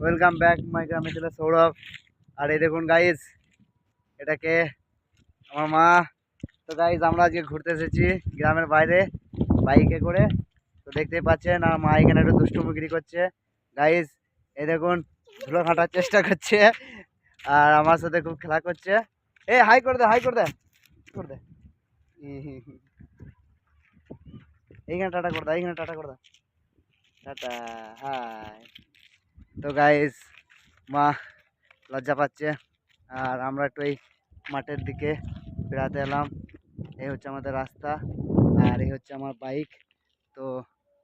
Welcome back my গ্রামে ছিল সৌরভ। আর এই দেখুন গাইজ, এটাকে আমার মা। তো গাইজ আমরা আজকে ঘুরতে এসেছি গ্রামের বাইরে বাইকে করে। তো দেখতেই পাচ্ছেন আর মা এখানে একটু দুষ্টুমুগিরি করছে। গাইজ এই দেখুন ধুলো খাটার চেষ্টা করছে আর আমার সাথে খুব খেলা করছে। এ হাই করে দে, হাই করে দে, করে দে। এইখানে টাটা করে দে, এইখানে টাটা করে দে, টাটা, হাই। তো গাইজ মা লজ্জা পাচ্ছে আর আমরা একটু এই মাঠের দিকে বেড়াতে এলাম। এই হচ্ছে আমাদের রাস্তা আর এই হচ্ছে আমার বাইক। তো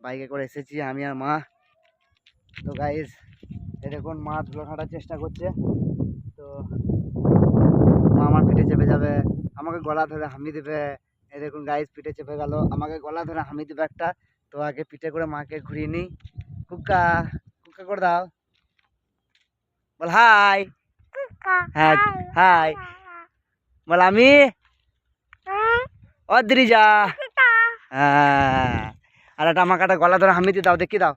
বাইকে করে এসেছি আমি আর মা। তো গাইজ এই দেখুন মা ধুলো খাটার চেষ্টা করছে। তো মা আমার পিঠে চেপে যাবে, আমাকে গলা ধরে হামি দেবে। এই দেখুন গাইজ পিঠে চেপে গেল, আমাকে গলা ধরে হামি দেবে একটা। তো আগে পিঠে করে মাকে ঘুরিয়ে নিই। কুক্কা, কুক্কা করে দাও, বল হাই। হ্যাঁ হাই বল, আমি অদ্রিজা। হ্যাঁ, আর একটা আমাকে একটা গলা ধরে হামিতে দাও, দেখি দাও।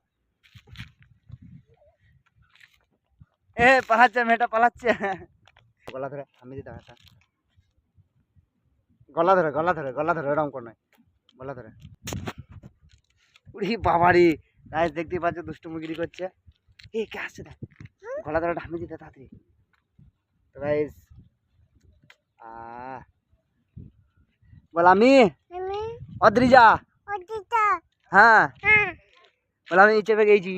এ পালাচ্ছে, মেয়েটা পালাচ্ছে। গলা ধরে হামিতে দাও একটা, গলা ধরে, গলা ধরে, গলা ধরে, ওরকম করে নয়, গলা ধরে। উড়ি বাবারি, গাইস দেখতেই পাচ্ছ দুষ্টুমুগিরি করছে। এ কে আসছে দেখ, গলা ধরে হামি দিতে তাড়াতাড়ি। তো গাইস বল, আমি অদ্রিজা। হ্যাঁ বল, আমি চেপে গেছি।